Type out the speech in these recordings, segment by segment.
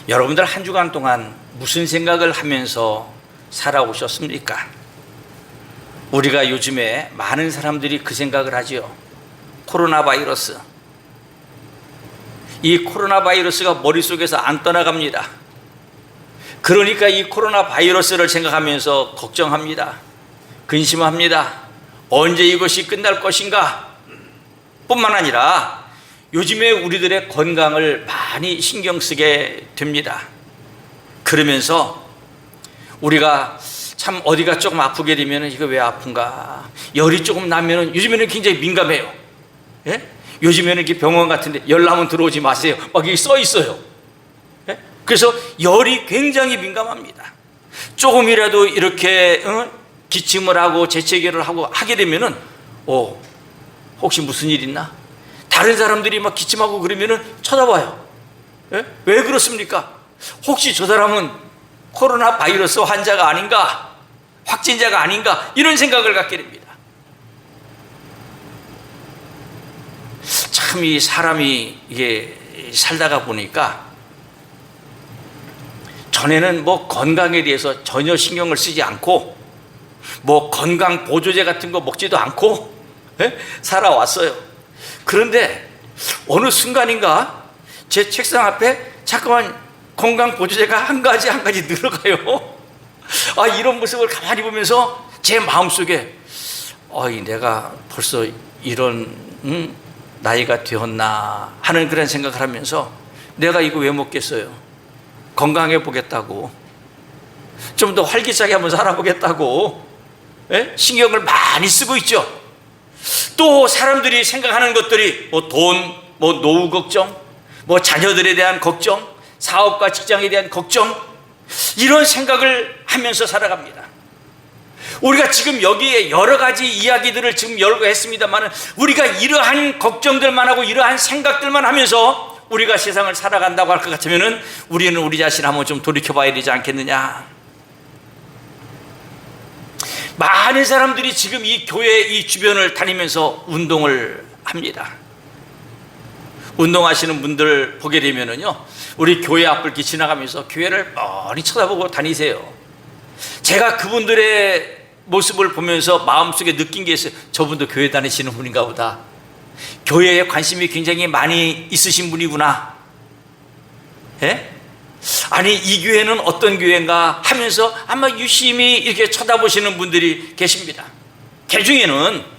여러분들 한 주간 동안 무슨 생각을 하면서 살아오셨습니까? 우리가 요즘에 많은 사람들이 그 생각을 하지요. 코로나 바이러스. 이 코로나 바이러스가 머릿속에서 안 떠나갑니다. 그러니까 이 코로나 바이러스를 생각하면서 걱정합니다. 근심합니다. 언제 이것이 끝날 것인가? 뿐만 아니라 요즘에 우리들의 건강을 많이 신경 쓰게 됩니다. 그러면서 우리가 참 어디가 조금 아프게 되면 이거 왜 아픈가? 열이 조금 나면 요즘에는 굉장히 민감해요. 예? 요즘에는 이렇게 병원 같은데 열 나면 들어오지 마세요. 막 여기 써 있어요. 예? 그래서 열이 굉장히 민감합니다. 조금이라도 이렇게 기침을 하고 재채기를 하고 하게 되면은 혹시 무슨 일 있나? 다른 사람들이 막 기침하고 그러면은 쳐다봐요. 예? 왜 그렇습니까? 혹시 저 사람은 코로나 바이러스 환자가 아닌가? 확진자가 아닌가? 이런 생각을 갖게 됩니다. 참 이 사람이 이게 살다가 보니까 전에는 뭐 건강에 대해서 전혀 신경을 쓰지 않고 뭐 건강 보조제 같은 거 먹지도 않고 살아왔어요. 그런데 어느 순간인가 제 책상 앞에 잠깐만 건강 보조제가 한 가지 늘어가요. 이런 모습을 가만히 보면서 제 마음속에 내가 벌써 이런 나이가 되었나 하는 그런 생각을 하면서 내가 이거 왜 먹겠어요? 건강해 보겠다고, 좀 더 활기차게 한번 살아보겠다고 신경을 많이 쓰고 있죠. 또 사람들이 생각하는 것들이 돈, 노후 걱정, 자녀들에 대한 걱정, 사업과 직장에 대한 걱정, 이런 생각을 하면서 살아갑니다. 우리가 지금 여기에 여러 가지 이야기들을 지금 열고 했습니다만 우리가 이러한 걱정들만 하고 이러한 생각들만 하면서 우리가 세상을 살아간다고 할 것 같으면 우리는 우리 자신을 한번 좀 돌이켜봐야 되지 않겠느냐. 많은 사람들이 지금 이 교회 이 주변을 다니면서 운동을 합니다. 운동하시는 분들 보게 되면은요, 우리 교회 앞을 이렇게 지나가면서 교회를 뻔히 쳐다보고 다니세요. 제가 그분들의 모습을 보면서 마음속에 느낀 게 있어요. 저분도 교회 다니시는 분인가 보다. 교회에 관심이 굉장히 많이 있으신 분이구나. 예? 아니 이 교회는 어떤 교회인가 하면서 아마 유심히 이렇게 쳐다보시는 분들이 계십니다. 그 중에는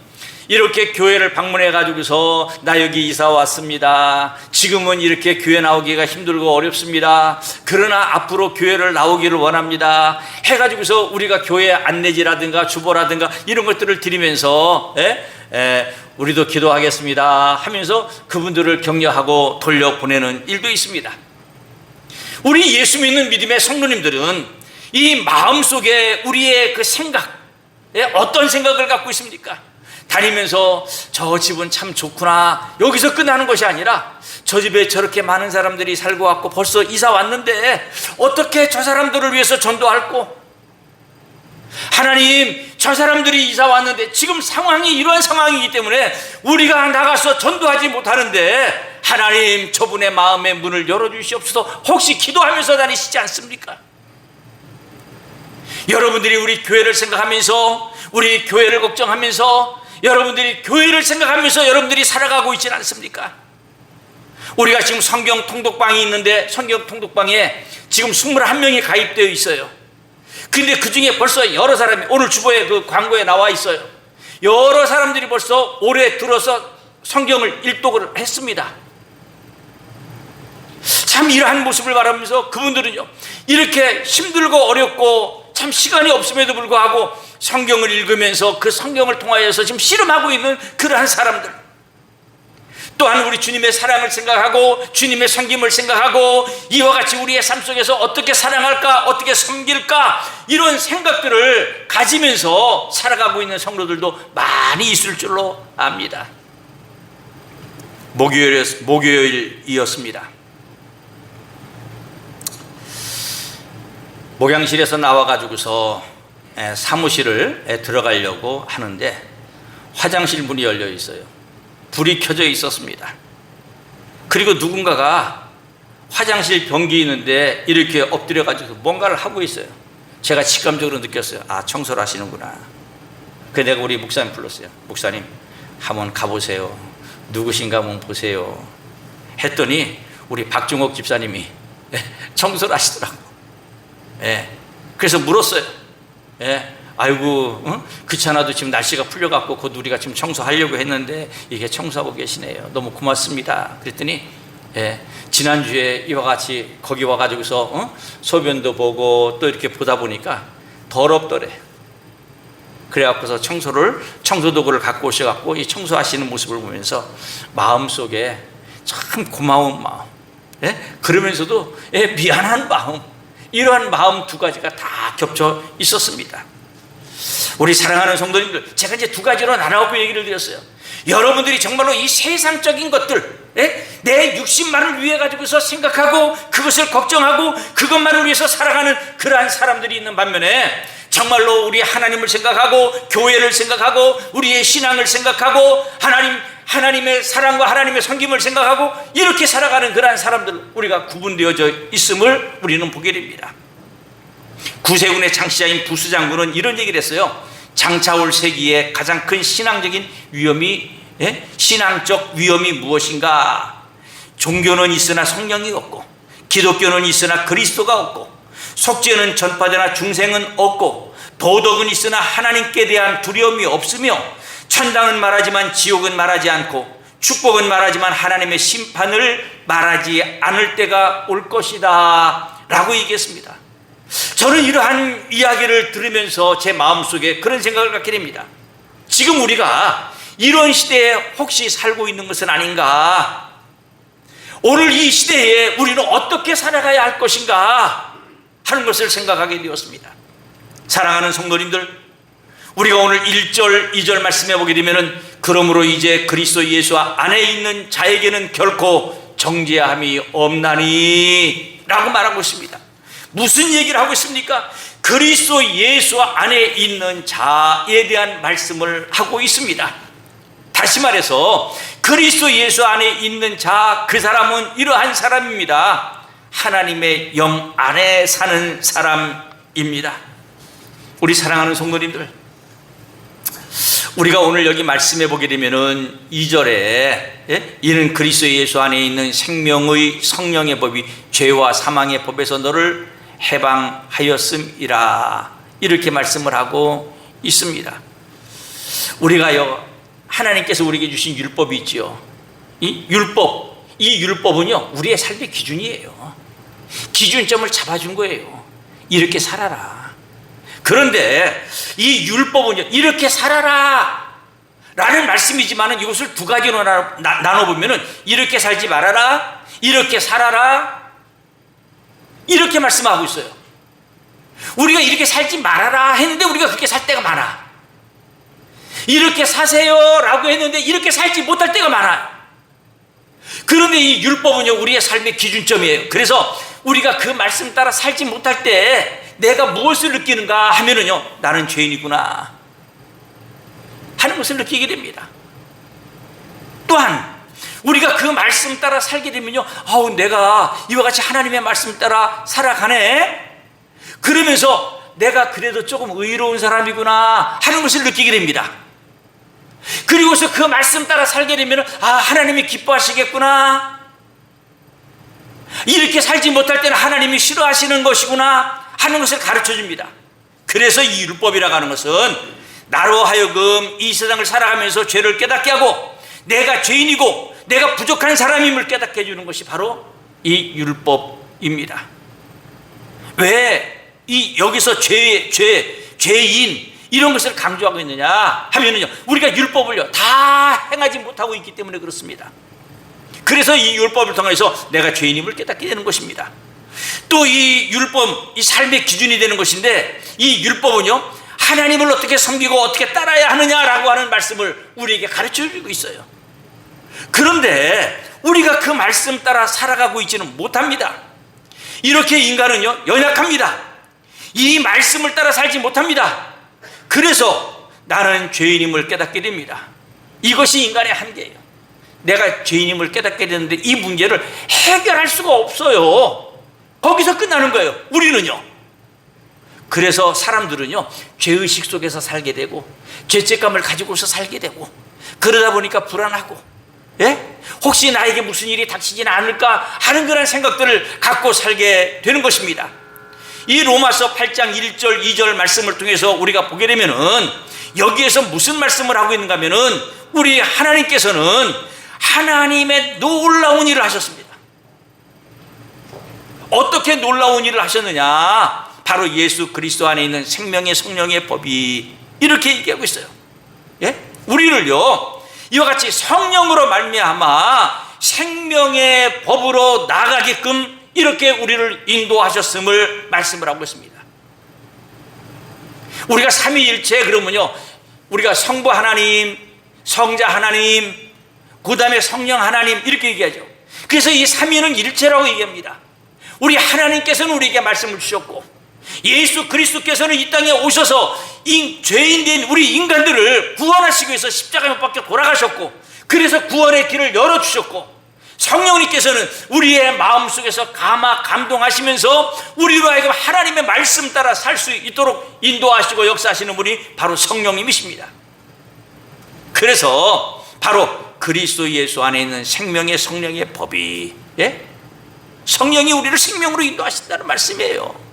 이렇게 교회를 방문해 가지고서 나 여기 이사 왔습니다. 지금은 이렇게 교회 나오기가 힘들고 어렵습니다. 그러나 앞으로 교회를 나오기를 원합니다. 해가지고서 우리가 교회 안내지라든가 주보라든가 이런 것들을 드리면서 우리도 기도하겠습니다 하면서 그분들을 격려하고 돌려보내는 일도 있습니다. 우리 예수 믿는 믿음의 성도님들은 이 마음속에 우리의 그 생각, 어떤 생각을 갖고 있습니까? 다니면서 저 집은 참 좋구나, 여기서 끝나는 것이 아니라 저 집에 저렇게 많은 사람들이 살고 왔고 벌써 이사 왔는데 어떻게 저 사람들을 위해서 전도할고, 하나님 저 사람들이 이사 왔는데 지금 상황이 이러한 상황이기 때문에 우리가 나가서 전도하지 못하는데 하나님 저분의 마음의 문을 열어주시옵소서. 혹시 기도하면서 다니시지 않습니까? 여러분들이 우리 교회를 생각하면서, 우리 교회를 걱정하면서, 여러분들이 교회를 생각하면서 여러분들이 살아가고 있지 않습니까? 우리가 지금 성경 통독방이 있는데 성경 통독방에 지금 21명이 가입되어 있어요. 근데 그 중에 벌써 여러 사람이, 오늘 주보에 그 광고에 나와 있어요. 여러 사람들이 벌써 올해 들어서 성경을 일독을 했습니다. 참 이러한 모습을 바라면서 그분들은요, 이렇게 힘들고 어렵고 참 시간이 없음에도 불구하고 성경을 읽으면서 그 성경을 통하여서 지금 씨름하고 있는 그러한 사람들, 또한 우리 주님의 사랑을 생각하고 주님의 섬김을 생각하고 이와 같이 우리의 삶 속에서 어떻게 사랑할까, 어떻게 섬길까, 이런 생각들을 가지면서 살아가고 있는 성도들도 많이 있을 줄로 압니다. 목요일이었습니다. 목양실에서 나와가지고서 사무실을 들어가려고 하는데 화장실 문이 열려 있어요. 불이 켜져 있었습니다. 그리고 누군가가 화장실 변기 있는데 이렇게 엎드려 가지고 뭔가를 하고 있어요. 제가 직감적으로 느꼈어요. 아, 청소를 하시는구나. 그래서 내가 우리 목사님 불렀어요. 목사님, 한번 가보세요. 누구신가 한번 보세요. 했더니 우리 박종옥 집사님이 청소를 하시더라고. 예. 그래서 물었어요. 예. 아이고, 그렇잖아도 지금 날씨가 풀려갖고 곧 우리가 지금 청소하려고 했는데 이게 청소하고 계시네요. 너무 고맙습니다. 그랬더니 예, 지난주에 이와 같이 거기 와가지고서 소변도 보고 또 이렇게 보다 보니까 더럽더래. 그래갖고서 청소도구를 갖고 오셔갖고 이 청소하시는 모습을 보면서 마음속에 참 고마운 마음, 예? 그러면서도 예, 미안한 마음, 이러한 마음 두 가지가 다 겹쳐 있었습니다. 우리 사랑하는 성도님들, 제가 이제 두 가지로 나눠갖고 얘기를 드렸어요. 여러분들이 정말로 이 세상적인 것들, 예? 내 육신만을 위해 가지고서 생각하고 그것을 걱정하고 그것만을 위해서 살아가는 그러한 사람들이 있는 반면에 정말로 우리 하나님을 생각하고 교회를 생각하고 우리의 신앙을 생각하고 하나님의 사랑과 하나님의 섬김을 생각하고 이렇게 살아가는 그러한 사람들, 우리가 구분되어져 있음을 우리는 보게 됩니다. 구세군의 창시자인 부스 장군은 이런 얘기를 했어요. 장차 올 세기의 가장 큰 신앙적인 위험이, 예? 신앙적 위험이 무엇인가? 종교는 있으나 성령이 없고, 기독교는 있으나 그리스도가 없고, 속죄는 전파되나 중생은 없고, 도덕은 있으나 하나님께 대한 두려움이 없으며, 천당은 말하지만 지옥은 말하지 않고, 축복은 말하지만 하나님의 심판을 말하지 않을 때가 올 것이다 라고 얘기했습니다. 저는 이러한 이야기를 들으면서 제 마음속에 그런 생각을 갖게 됩니다. 지금 우리가 이런 시대에 혹시 살고 있는 것은 아닌가? 오늘 이 시대에 우리는 어떻게 살아가야 할 것인가 하는 것을 생각하게 되었습니다. 사랑하는 성도님들, 우리가 오늘 1절, 2절 말씀해 보게 되면은 그러므로 이제 그리스도 예수 안에 있는 자에게는 결코 정죄함이 없나니 라고 말하고 있습니다. 무슨 얘기를 하고 있습니까? 그리스도 예수 안에 있는 자에 대한 말씀을 하고 있습니다. 다시 말해서 그리스도 예수 안에 있는 자, 그 사람은 이러한 사람입니다. 하나님의 영 안에 사는 사람입니다. 우리 사랑하는 성도님들, 우리가 오늘 여기 말씀해 보게 되면은 2절에 예? 이는 그리스도 예수 안에 있는 생명의 성령의 법이 죄와 사망의 법에서 너를 해방하였음이라 이렇게 말씀을 하고 있습니다. 우리가요, 하나님께서 우리에게 주신 율법이 있죠. 이 율법은요 우리의 삶의 기준이에요. 기준점을 잡아준 거예요. 이렇게 살아라. 그런데 이 율법은요 이렇게 살아라 라는 말씀이지만 이것을 두 가지로 나눠보면 이렇게 살지 말아라, 이렇게 살아라, 이렇게 말씀하고 있어요. 우리가 이렇게 살지 말아라 했는데 우리가 그렇게 살 때가 많아. 이렇게 사세요 라고 했는데 이렇게 살지 못할 때가 많아. 그런데 이 율법은요 우리의 삶의 기준점이에요. 그래서 우리가 그 말씀 따라 살지 못할 때 내가 무엇을 느끼는가 하면은요, 나는 죄인이구나 하는 것을 느끼게 됩니다. 또한 우리가 그 말씀 따라 살게 되면요, 내가 이와 같이 하나님의 말씀 따라 살아가네, 그러면서 내가 그래도 조금 의로운 사람이구나 하는 것을 느끼게 됩니다. 그리고서 그 말씀 따라 살게 되면 하나님이 기뻐하시겠구나, 이렇게 살지 못할 때는 하나님이 싫어하시는 것이구나 하는 것을 가르쳐 줍니다. 그래서 이 율법이라고 하는 것은 나로 하여금 이 세상을 살아가면서 죄를 깨닫게 하고 내가 죄인이고 내가 부족한 사람임을 깨닫게 해주는 것이 바로 이 율법입니다. 왜 여기서 죄인 이런 것을 강조하고 있느냐 하면은요, 우리가 율법을요 다 행하지 못하고 있기 때문에 그렇습니다. 그래서 이 율법을 통해서 내가 죄인임을 깨닫게 되는 것입니다. 또 이 율법, 이 삶의 기준이 되는 것인데, 이 율법은요 하나님을 어떻게 섬기고 어떻게 따라야 하느냐라고 하는 말씀을 우리에게 가르쳐주고 있어요. 그런데 우리가 그 말씀 따라 살아가고 있지는 못합니다. 이렇게 인간은요 연약합니다. 이 말씀을 따라 살지 못합니다. 그래서 나는 죄인임을 깨닫게 됩니다. 이것이 인간의 한계예요. 내가 죄인임을 깨닫게 되는데 이 문제를 해결할 수가 없어요. 거기서 끝나는 거예요. 우리는요. 그래서 사람들은요, 죄의식 속에서 살게 되고 죄책감을 가지고서 살게 되고, 그러다 보니까 불안하고, 예? 혹시 나에게 무슨 일이 닥치지는 않을까 하는 그런 생각들을 갖고 살게 되는 것입니다. 이 로마서 8장 1절 2절 말씀을 통해서 우리가 보게 되면은 여기에서 무슨 말씀을 하고 있는가 하면은 우리 하나님께서는 하나님의 놀라운 일을 하셨습니다. 어떻게 놀라운 일을 하셨느냐? 바로 예수 그리스도 안에 있는 생명의 성령의 법이 이렇게 얘기하고 있어요. 예? 우리를요, 이와 같이 성령으로 말미암아 생명의 법으로 나아가게끔 이렇게 우리를 인도하셨음을 말씀을 하고 있습니다. 우리가 삼위일체 그러면요, 우리가 성부 하나님, 성자 하나님, 그 다음에 성령 하나님 이렇게 얘기하죠. 그래서 이 삼위는 일체라고 얘기합니다. 우리 하나님께서는 우리에게 말씀을 주셨고, 예수 그리스도께서는 이 땅에 오셔서 죄인된 우리 인간들을 구원하시기 위해서 십자가에 못 박혀 돌아가셨고, 그래서 구원의 길을 열어주셨고, 성령님께서는 우리의 마음속에서 감동하시면서 우리로 하여금 하나님의 말씀 따라 살 수 있도록 인도하시고 역사하시는 분이 바로 성령님이십니다. 그래서 바로 그리스도 예수 안에 있는 생명의 성령의 법이, 예? 성령이 우리를 생명으로 인도하신다는 말씀이에요.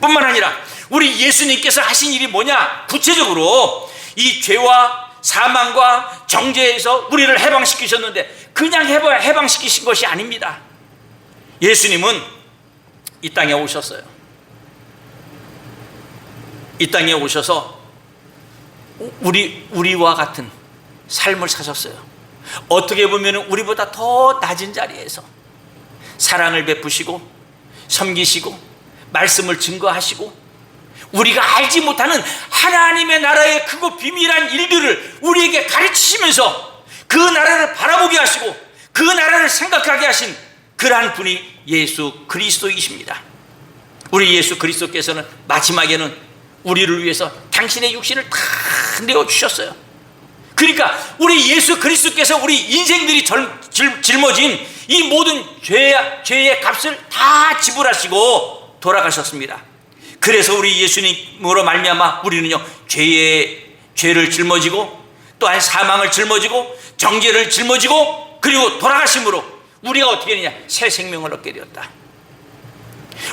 뿐만 아니라 우리 예수님께서 하신 일이 뭐냐? 구체적으로 이 죄와 사망과 정죄에서 우리를 해방시키셨는데 그냥 해방시키신 것이 아닙니다. 예수님은 이 땅에 오셨어요. 이 땅에 오셔서 우리와 같은 삶을 사셨어요. 어떻게 보면 우리보다 더 낮은 자리에서 사랑을 베푸시고 섬기시고 말씀을 증거하시고 우리가 알지 못하는 하나님의 나라의 크고 비밀한 일들을 우리에게 가르치시면서 그 나라를 바라보게 하시고 그 나라를 생각하게 하신 그러한 분이 예수 그리스도이십니다. 우리 예수 그리스도께서는 마지막에는 우리를 위해서 당신의 육신을 다 내어주셨어요. 그러니까 우리 예수 그리스도께서 우리 인생들이 짊어진 이 모든 죄의 값을 다 지불하시고 돌아가셨습니다. 그래서 우리 예수님으로 말미암아 우리는요, 죄를 짊어지고 또한 사망을 짊어지고 정죄를 짊어지고 그리고 돌아가심으로 우리가 어떻게 되느냐? 새 생명을 얻게 되었다.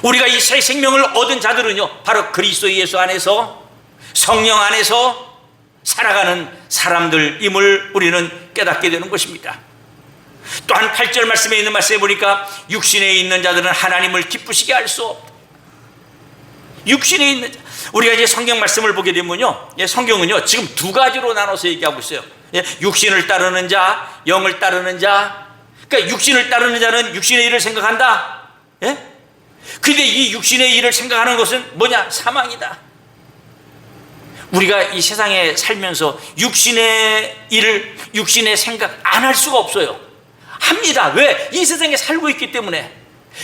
우리가 이 새 생명을 얻은 자들은요, 바로 그리스도 예수 안에서 성령 안에서 살아가는 사람들임을 우리는 깨닫게 되는 것입니다. 또한 8절 말씀에 있는 말씀에 보니까 육신에 있는 자들은 하나님을 기쁘시게 할 수 없다. 육신에 있는 자, 우리가 이제 성경 말씀을 보게 되면요, 성경은요 지금 두 가지로 나눠서 얘기하고 있어요. 육신을 따르는 자, 영을 따르는 자. 그러니까 육신을 따르는 자는 육신의 일을 생각한다. 예? 근데 이 육신의 일을 생각하는 것은 뭐냐? 사망이다. 우리가 이 세상에 살면서 육신의 일을, 육신의 생각 안 할 수가 없어요. 합니다. 왜? 이 세상에 살고 있기 때문에.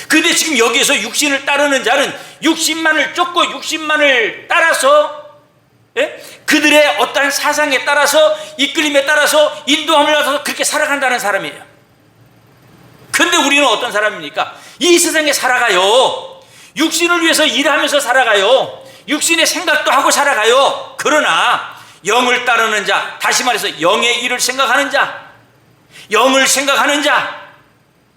근데 지금 여기에서 육신을 따르는 자는 육신만을 쫓고 육신만을 따라서, 예? 그들의 어떠한 사상에 따라서 이끌림에 따라서 인도함을 받아서 그렇게 살아간다는 사람이에요. 근데 우리는 어떤 사람입니까? 이 세상에 살아가요. 육신을 위해서 일하면서 살아가요. 육신의 생각도 하고 살아가요. 그러나 영을 따르는 자, 다시 말해서 영의 일을 생각하는 자, 영을 생각하는 자,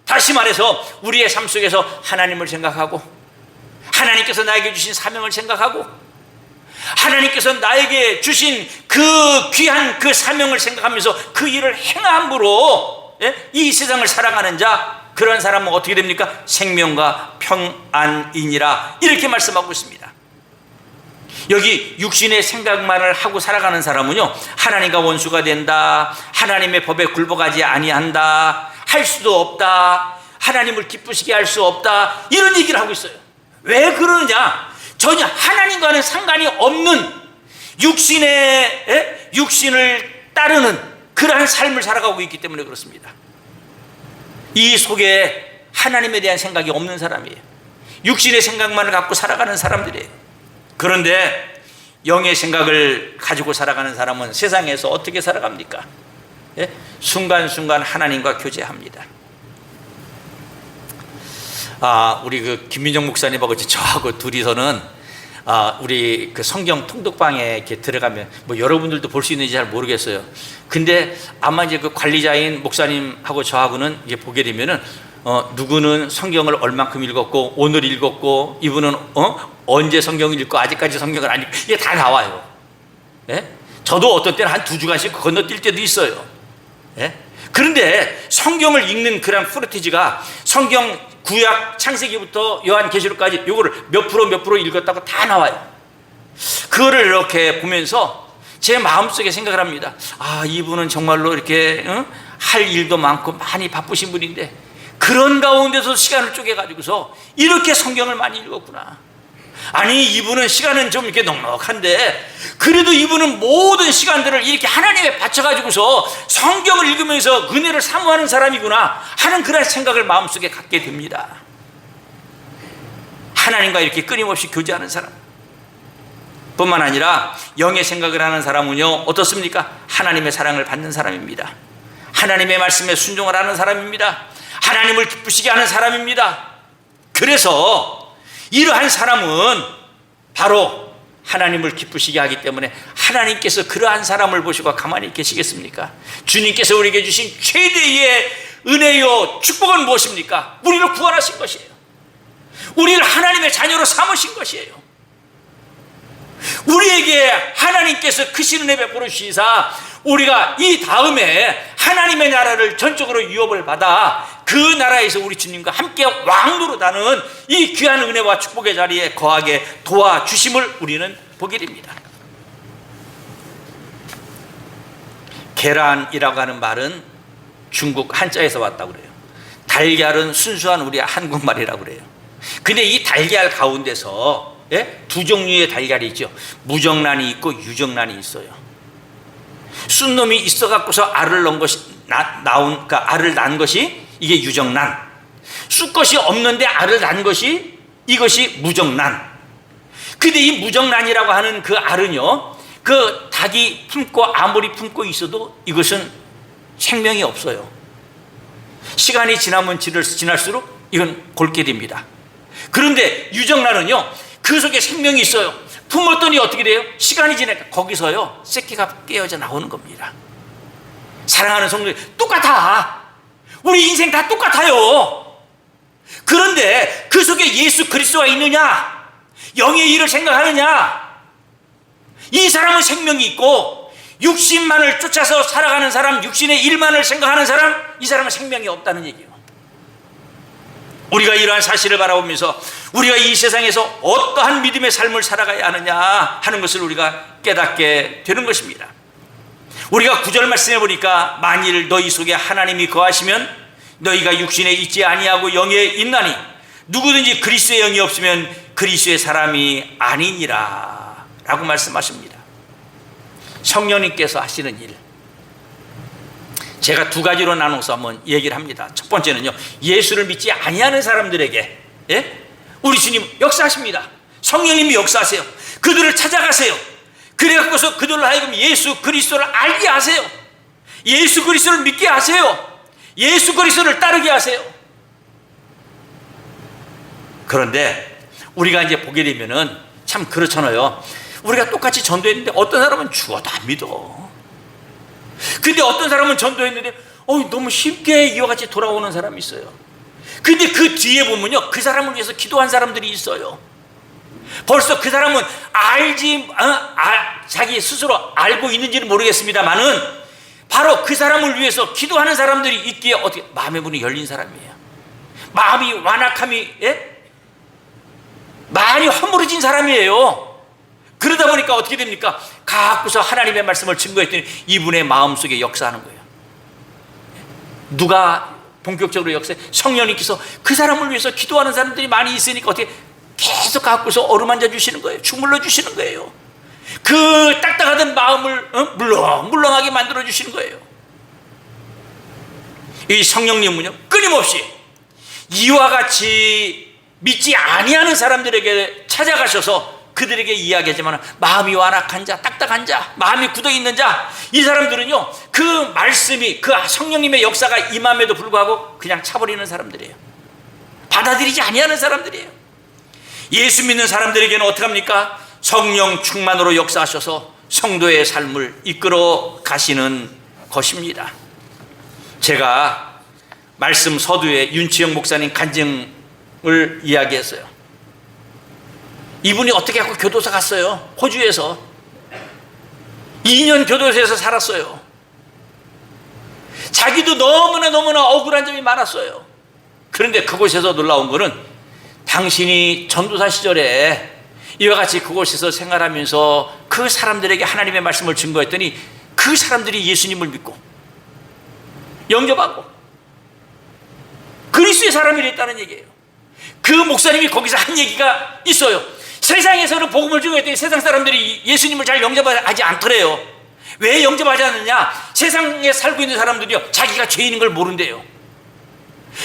다시 말해서 우리의 삶 속에서 하나님을 생각하고 하나님께서 나에게 주신 사명을 생각하고 하나님께서 나에게 주신 그 귀한 그 사명을 생각하면서 그 일을 행함으로, 예? 이 세상을 살아가는 자, 그런 사람은 어떻게 됩니까? 생명과 평안이니라, 이렇게 말씀하고 있습니다. 여기 육신의 생각만을 하고 살아가는 사람은요, 하나님과 원수가 된다, 하나님의 법에 굴복하지 아니한다, 할 수도 없다, 하나님을 기쁘시게 할 수 없다, 이런 얘기를 하고 있어요. 왜 그러느냐? 전혀 하나님과는 상관이 없는 육신을 따르는 그러한 삶을 살아가고 있기 때문에 그렇습니다. 이 속에 하나님에 대한 생각이 없는 사람이에요. 육신의 생각만을 갖고 살아가는 사람들이에요. 그런데 영의 생각을 가지고 살아가는 사람은 세상에서 어떻게 살아갑니까? 예? 순간순간 하나님과 교제합니다. 우리 그 김민정 목사님하고 저하고 둘이서는 우리 그 성경 통독방에 이렇게 들어가면 뭐 여러분들도 볼 수 있는지 잘 모르겠어요. 근데 아마 이제 그 관리자인 목사님하고 저하고는 이제 보게 되면은 누구는 성경을 얼만큼 읽었고 오늘 읽었고 이분은 언제 성경을 읽고 아직까지 성경을 안 읽고 이게 다 나와요. 예? 저도 어떤 때는 한 2주간씩 건너뛸 때도 있어요. 예? 그런데 성경을 읽는 그런 프로티지가 성경 구약 창세기부터 요한계시록까지 요거를 몇 프로 읽었다고 다 나와요. 그거를 이렇게 보면서 제 마음속에 생각을 합니다. 이분은 정말로 이렇게 할 일도 많고 많이 바쁘신 분인데 그런 가운데서 시간을 쪼개가지고서 이렇게 성경을 많이 읽었구나. 아니 이분은 시간은 좀 이렇게 넉넉한데 그래도 이분은 모든 시간들을 이렇게 하나님에 바쳐가지고서 성경을 읽으면서 은혜를 사모하는 사람이구나 하는 그런 생각을 마음속에 갖게 됩니다. 하나님과 이렇게 끊임없이 교제하는 사람 뿐만 아니라 영의 생각을 하는 사람은요 어떻습니까? 하나님의 사랑을 받는 사람입니다. 하나님의 말씀에 순종을 하는 사람입니다. 하나님을 기쁘시게 하는 사람입니다. 그래서 이러한 사람은 바로 하나님을 기쁘시게 하기 때문에 하나님께서 그러한 사람을 보시고 가만히 계시겠습니까? 주님께서 우리에게 주신 최대의 은혜요 축복은 무엇입니까? 우리를 구원하신 것이에요. 우리를 하나님의 자녀로 삼으신 것이에요. 우리에게 하나님께서 크신 은혜 베풀어 주시사 우리가 이 다음에 하나님의 나라를 전적으로 유업을 받아 그 나라에서 우리 주님과 함께 왕노릇하는 이 귀한 은혜와 축복의 자리에 거하게 도와주심을 우리는 보게 됩니다. 계란이라고 하는 말은 중국 한자에서 왔다고 그래요. 달걀은 순수한 우리 한국말이라고 그래요. 근데 이 달걀 가운데서 두 종류의 달걀이 있죠. 무정란이 있고 유정란이 있어요. 순놈이 있어갖고서 알을 낳은 것이 그러니까 알을 낳은 것이 이게 유정란. 쑥것이 없는데 알을 낳은 것이 이것이 무정란. 근데 이 무정란이라고 하는 그 알은요, 그 닭이 품고 아무리 품고 있어도 이것은 생명이 없어요. 시간이 지나면 지날수록 이건 골게 됩니다. 그런데 유정란은요, 그 속에 생명이 있어요. 품었더니 어떻게 돼요? 시간이 지나니까 거기서요 새끼가 깨어져 나오는 겁니다. 사랑하는 성도들 똑같아. 우리 인생 다 똑같아요. 그런데 그 속에 예수 그리스도가 있느냐, 영의 일을 생각하느냐, 이 사람은 생명이 있고 육신만을 쫓아서 살아가는 사람, 육신의 일만을 생각하는 사람, 이 사람은 생명이 없다는 얘기예요. 우리가 이러한 사실을 바라보면서 우리가 이 세상에서 어떠한 믿음의 삶을 살아가야 하느냐 하는 것을 우리가 깨닫게 되는 것입니다. 우리가 9절 말씀해 보니까 만일 너희 속에 하나님이 거하시면 너희가 육신에 있지 아니하고 영에 있나니 누구든지 그리스도의 영이 없으면 그리스도의 사람이 아니니라 라고 말씀하십니다. 성령님께서 하시는 일, 제가 두 가지로 나눠서 한번 얘기를 합니다. 첫 번째는요, 예수를 믿지 아니하는 사람들에게 우리 주님 역사하십니다. 성령님이 역사하세요. 그들을 찾아가세요. 그래갖고서 그들로 하여금 예수 그리스도를 알게 하세요. 예수 그리스도를 믿게 하세요. 예수 그리스도를 따르게 하세요. 그런데 우리가 이제 보게 되면은 참 그렇잖아요. 우리가 똑같이 전도했는데 어떤 사람은 죽어도 안 믿어. 근데 어떤 사람은 전도했는데 너무 쉽게 이와 같이 돌아오는 사람이 있어요. 근데 그 뒤에 보면요, 그 사람을 위해서 기도한 사람들이 있어요. 벌써 그 사람은 자기 스스로 알고 있는지는 모르겠습니다만은 바로 그 사람을 위해서 기도하는 사람들이 있기에 어떻게 마음의 문이 열린 사람이에요. 마음이 완악함이 많이 허물어진 사람이에요. 그러다 보니까 어떻게 됩니까? 가꾸서 하나님의 말씀을 증거했더니 이분의 마음속에 역사하는 거예요. 누가 본격적으로 역사해? 성령님께서 그 사람을 위해서 기도하는 사람들이 많이 있으니까 어떻게 계속 갖고서 어루만져 주시는 거예요. 주물러 주시는 거예요. 그 딱딱하던 마음을 물렁물렁하게 만들어 주시는 거예요. 이 성령님은요, 끊임없이 이와 같이 믿지 아니하는 사람들에게 찾아가셔서 그들에게 이야기하지만 마음이 완악한 자, 딱딱한 자, 마음이 굳어있는 자, 이 사람들은요 그 말씀이, 그 성령님의 역사가 임함에도 불구하고 그냥 차버리는 사람들이에요. 받아들이지 아니하는 사람들이에요. 예수 믿는 사람들에게는 어떻게 합니까? 성령 충만으로 역사하셔서 성도의 삶을 이끌어 가시는 것입니다. 제가 말씀 서두에 윤치영 목사님 간증을 이야기했어요. 이분이 어떻게 하고 교도소 갔어요. 호주에서 2년 교도소에서 살았어요. 자기도 너무나 억울한 점이 많았어요. 그런데 그곳에서 놀라운 거는 당신이 전도사 시절에 이와 같이 그곳에서 생활하면서 그 사람들에게 하나님의 말씀을 증거했더니 그 사람들이 예수님을 믿고 영접하고 그리스도의 사람이 됐다는 얘기예요. 그 목사님이 거기서 한 얘기가 있어요. 세상에서는 복음을 증거했더니 세상 사람들이 예수님을 잘 영접하지 않더래요. 왜 영접하지 않느냐? 세상에 살고 있는 사람들이요 자기가 죄인인 걸 모른대요.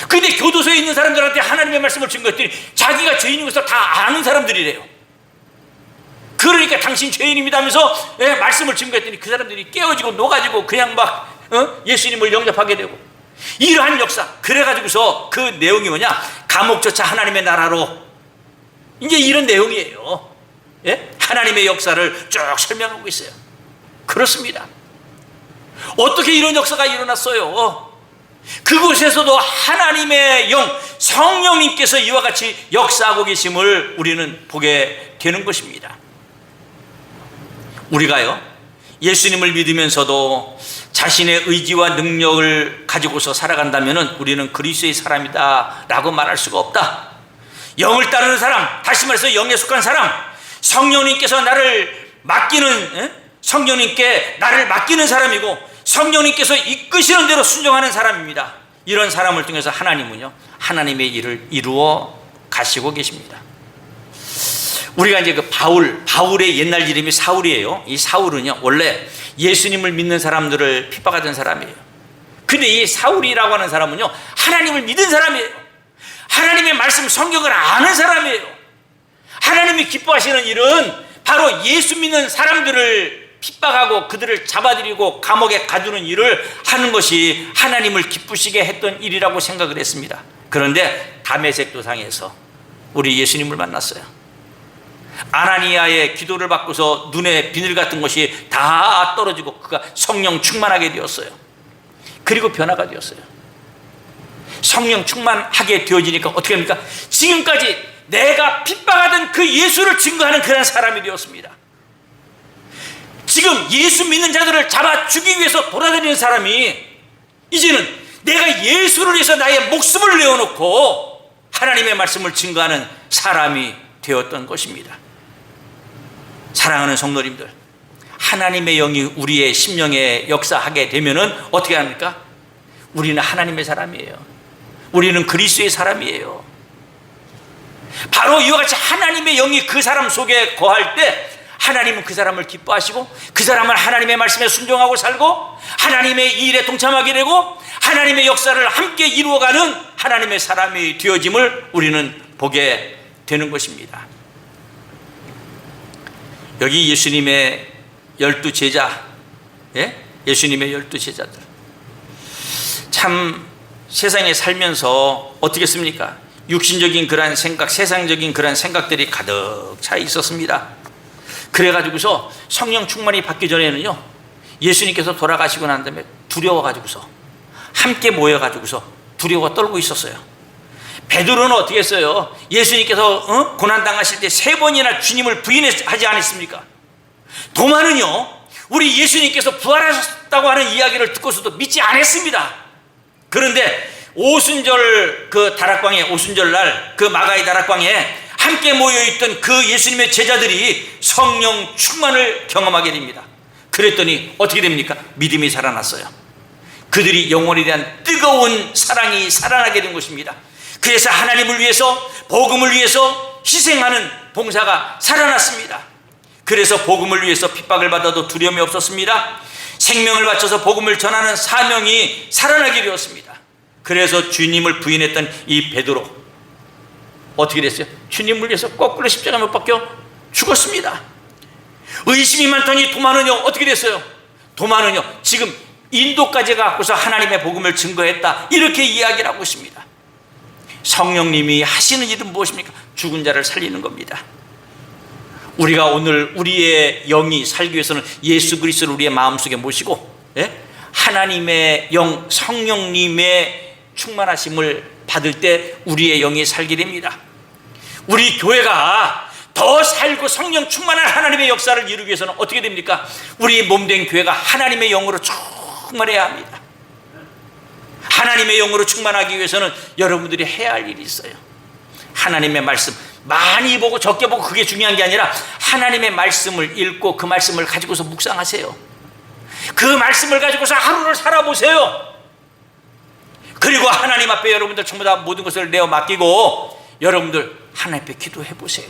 근데 교도소에 있는 사람들한테 하나님의 말씀을 증거했더니 자기가 죄인인 것을 다 아는 사람들이래요. 그러니까 당신 죄인입니다 하면서 말씀을 증거했더니 그 사람들이 깨어지고 녹아지고 그냥 막 예수님을 영접하게 되고, 이러한 역사. 그래가지고서 그 내용이 뭐냐? 감옥조차 하나님의 나라로, 이제 이런 내용이에요. 하나님의 역사를 쭉 설명하고 있어요. 그렇습니다. 어떻게 이런 역사가 일어났어요? 그곳에서도 하나님의 영, 성령님께서 이와 같이 역사하고 계심을 우리는 보게 되는 것입니다. 우리가요 예수님을 믿으면서도 자신의 의지와 능력을 가지고서 살아간다면 우리는 그리스도의 사람이다 라고 말할 수가 없다. 영을 따르는 사람, 다시 말해서 영에 속한 사람, 성령님께서 나를 맡기는, 성령님께 나를 맡기는 사람이고 성령님께서 이끄시는 대로 순종하는 사람입니다. 이런 사람을 통해서 하나님은요 하나님의 일을 이루어 가시고 계십니다. 우리가 이제 그 바울의 옛날 이름이 사울이에요. 이 사울은요 원래 예수님을 믿는 사람들을 핍박하던 사람이에요. 근데 이 사울이라고 하는 사람은요 하나님을 믿은 사람이에요. 하나님의 말씀 성경을 아는 사람이에요. 하나님이 기뻐하시는 일은 바로 예수 믿는 사람들을 핍박하고 그들을 잡아들이고 감옥에 가두는 일을 하는 것이 하나님을 기쁘시게 했던 일이라고 생각을 했습니다. 그런데 다메섹 도상에서 우리 예수님을 만났어요. 아나니아의 기도를 받고서 눈에 비늘 같은 것이 다 떨어지고 그가 성령 충만하게 되었어요. 그리고 변화가 되었어요. 성령 충만하게 되어지니까 어떻게 합니까? 지금까지 내가 핍박하던 그 예수를 증거하는 그런 사람이 되었습니다. 지금 예수 믿는 자들을 잡아 죽이기 위해서 돌아다니는 사람이 이제는 내가 예수를 위해서 나의 목숨을 내어놓고 하나님의 말씀을 증거하는 사람이 되었던 것입니다. 사랑하는 성도님들, 하나님의 영이 우리의 심령에 역사하게 되면은 어떻게 합니까? 우리는 하나님의 사람이에요. 우리는 그리스도의 사람이에요. 바로 이와 같이 하나님의 영이 그 사람 속에 거할 때 하나님은 그 사람을 기뻐하시고 그 사람을 하나님의 말씀에 순종하고 살고 하나님의 일에 동참하게 되고 하나님의 역사를 함께 이루어가는 하나님의 사람이 되어짐을 우리는 보게 되는 것입니다. 여기 예수님의 12제자, 예수님의 12제자들 참 세상에 살면서 어떻겠습니까? 육신적인 그러한 생각, 세상적인 그러한 생각들이 가득 차 있었습니다. 그래가지고서 성령 충만이 받기 전에는요 예수님께서 돌아가시고 난 다음에 두려워가지고서 함께 모여가지고서 두려워 떨고 있었어요. 베드로는 어떻게 했어요? 예수님께서 고난당하실 때 3번이나 주님을 부인하지 않았습니까? 도마는요 우리 예수님께서 부활하셨다고 하는 이야기를 듣고서도 믿지 않았습니다. 그런데 오순절 그 다락방에, 오순절 날 그 마가의 다락방에 함께 모여있던 그 예수님의 제자들이 성령 충만을 경험하게 됩니다. 그랬더니 어떻게 됩니까? 믿음이 살아났어요. 그들이 영혼에 대한 뜨거운 사랑이 살아나게 된 것입니다. 그래서 하나님을 위해서, 복음을 위해서 희생하는 봉사가 살아났습니다. 그래서 복음을 위해서 핍박을 받아도 두려움이 없었습니다. 생명을 바쳐서 복음을 전하는 사명이 살아나게 되었습니다. 그래서 주님을 부인했던 이 베드로 어떻게 됐어요? 주님을 위해서 거꾸로 십자가 못 박혀 죽었습니다. 의심이 많더니 도마는요 어떻게 됐어요? 도마는요 지금 인도까지 가고서 하나님의 복음을 증거했다, 이렇게 이야기를 하고 있습니다. 성령님이 하시는 일은 무엇입니까? 죽은 자를 살리는 겁니다. 우리가 오늘 우리의 영이 살기 위해서는 예수 그리스도를 우리의 마음속에 모시고, 하나님의 영 성령님의 충만하심을 받을 때 우리의 영이 살게 됩니다. 우리 교회가 더 살고 성령 충만한 하나님의 역사를 이루기 위해서는 어떻게 됩니까? 우리 몸된 교회가 하나님의 영으로 충만해야 합니다. 하나님의 영으로 충만하기 위해서는 여러분들이 해야 할 일이 있어요. 하나님의 말씀 많이 보고 적게 보고 그게 중요한 게 아니라 하나님의 말씀을 읽고 그 말씀을 가지고서 묵상하세요. 그 말씀을 가지고서 하루를 살아보세요. 그리고 하나님 앞에 여러분들 전부 다 모든 것을 내어 맡기고 여러분들 하나님 앞에 기도해 보세요.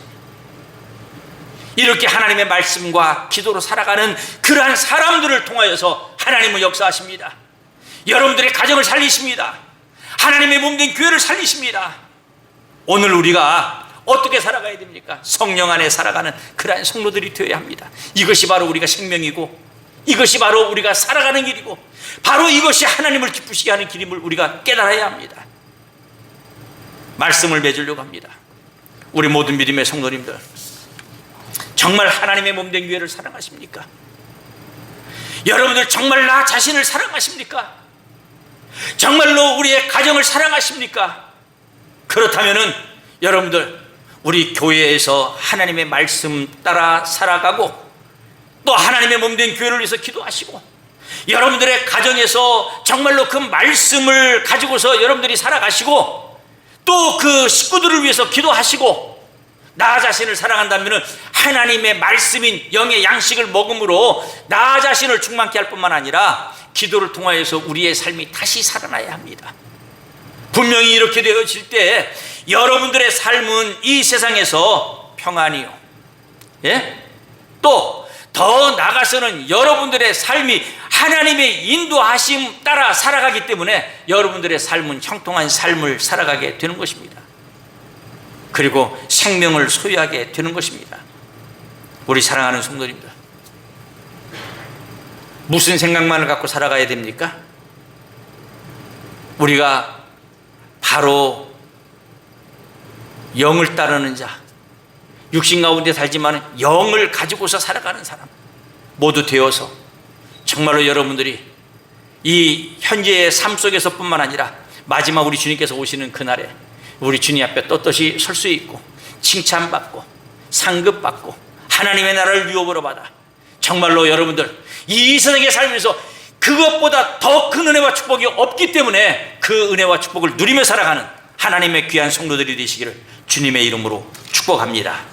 이렇게 하나님의 말씀과 기도로 살아가는 그러한 사람들을 통하여서 하나님은 역사하십니다. 여러분들의 가정을 살리십니다. 하나님의 몸된 교회를 살리십니다. 오늘 우리가 어떻게 살아가야 됩니까? 성령 안에 살아가는 그러한 성도들이 되어야 합니다. 이것이 바로 우리가 생명이고, 이것이 바로 우리가 살아가는 길이고, 바로 이것이 하나님을 기쁘시게 하는 길임을 우리가 깨달아야 합니다. 말씀을 맺으려고 합니다. 우리 모든 믿음의 성도님들, 정말 하나님의 몸된 교회를 사랑하십니까? 여러분들 정말 나 자신을 사랑하십니까? 정말로 우리의 가정을 사랑하십니까? 그렇다면은 여러분들 우리 교회에서 하나님의 말씀 따라 살아가고, 또 하나님의 몸된 교회를 위해서 기도하시고, 여러분들의 가정에서 정말로 그 말씀을 가지고서 여러분들이 살아가시고, 또 그 식구들을 위해서 기도하시고, 나 자신을 사랑한다면 하나님의 말씀인 영의 양식을 먹음으로 나 자신을 충만케 할 뿐만 아니라 기도를 통하여서 우리의 삶이 다시 살아나야 합니다. 분명히 이렇게 되어질 때 여러분들의 삶은 이 세상에서 평안이요, 또 더 나아가서는 여러분들의 삶이 하나님의 인도하심 따라 살아가기 때문에 여러분들의 삶은 형통한 삶을 살아가게 되는 것입니다. 그리고 생명을 소유하게 되는 것입니다. 우리 사랑하는 성도님들, 무슨 생각만을 갖고 살아가야 됩니까? 우리가 바로 영을 따르는 자, 육신 가운데 살지만 영을 가지고서 살아가는 사람 모두 되어서 정말로 여러분들이 이 현재의 삶 속에서 뿐만 아니라 마지막 우리 주님께서 오시는 그날에 우리 주님 앞에 떳떳이 설 수 있고, 칭찬받고 상급받고 하나님의 나라를 유업으로 받아 정말로 여러분들 이 세상에 살면서 그것보다 더 큰 은혜와 축복이 없기 때문에 그 은혜와 축복을 누리며 살아가는 하나님의 귀한 성도들이 되시기를 주님의 이름으로 축복합니다.